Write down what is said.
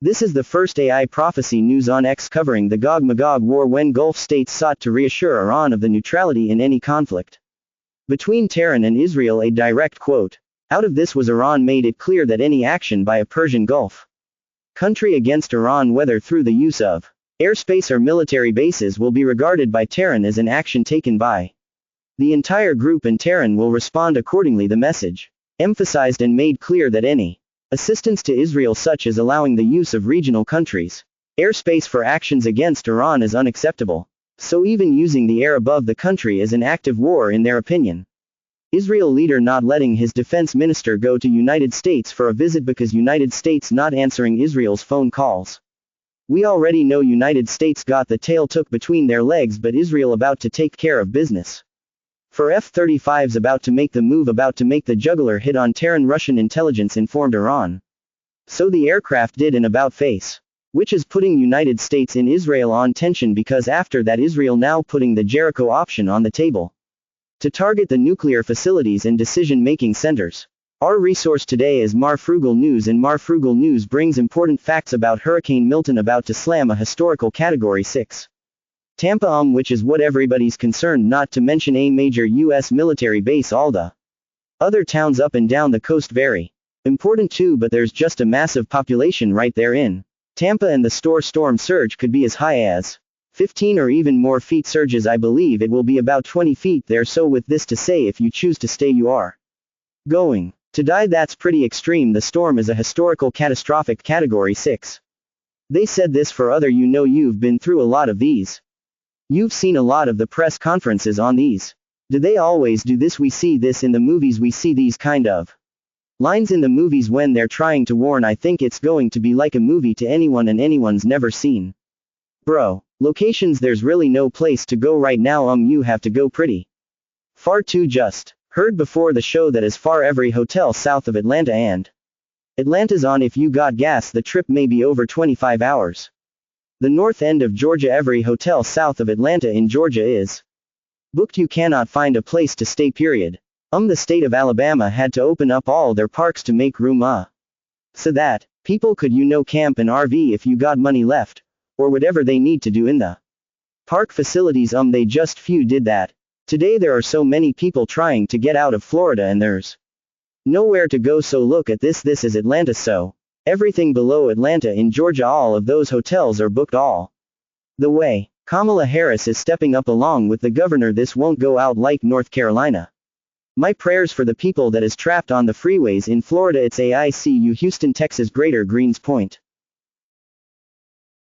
This is the first AI prophecy news on X covering the Gog-Magog war when Gulf states sought to reassure Iran of the neutrality in any conflict between Tehran and Israel. A direct quote out of this was Iran made it clear that any action by a Persian Gulf country against Iran, whether through the use of airspace or military bases, will be regarded by Tehran as an action taken by the entire group, and Tehran will respond accordingly. The message emphasized and made clear that any assistance to Israel, such as allowing the use of regional countries' airspace for actions against Iran, is unacceptable. So even using the air above the country is an act of war in their opinion. Israel leader not letting his defense minister go to United States for a visit because United States not answering Israel's phone calls. We already know United States got the tail took between their legs, but Israel about to take care of business. For F-35s about to make the move, about to make the jugular hit on Tehran. Russian intelligence informed Iran. So the aircraft did an about face, which is putting United States in Israel on tension, because after that Israel now putting the Jericho option on the table to target the nuclear facilities and decision-making centers. Our resource today is Marfrugal News, and Marfrugal News brings important facts about Hurricane Milton about to slam a historical Category 6. Tampa, which is what everybody's concerned, not to mention a major U.S. military base. All the other towns up and down the coast very important too, but there's just a massive population right there in Tampa, and the storm surge could be as high as 15 or even more feet surges. I believe it will be about 20 feet there. So with this to say, if you choose to stay, you are going to die. That's pretty extreme. The storm is a historical catastrophic Category 6. They said this for other, you've been through a lot of these. You've seen a lot of the press conferences on these. Do they always do this? We see this in the movies. We see these kind of lines in the movies when they're trying to warn. I think it's going to be like a movie to anyone, and anyone's never seen. Bro, locations, there's really no place to go right now. You have to go pretty far too. Just heard before the show that as far every hotel south of Atlanta, and Atlanta's on. If you got gas, the trip may be over 25 hours. The north end of Georgia, every hotel south of Atlanta in Georgia is booked. You cannot find a place to stay, period. The state of Alabama had to open up all their parks to make room so that people could camp and RV if you got money left, or whatever they need to do in the park facilities. They just few did that. Today there are so many people trying to get out of Florida and there's nowhere to go. So look at this is Atlanta, so everything below Atlanta in Georgia, all of those hotels are booked all the way. Kamala Harris is stepping up along with the governor. This won't go out like North Carolina. My prayers for the people that is trapped on the freeways in Florida. It's AICU Houston, Texas, Greater Greens Point.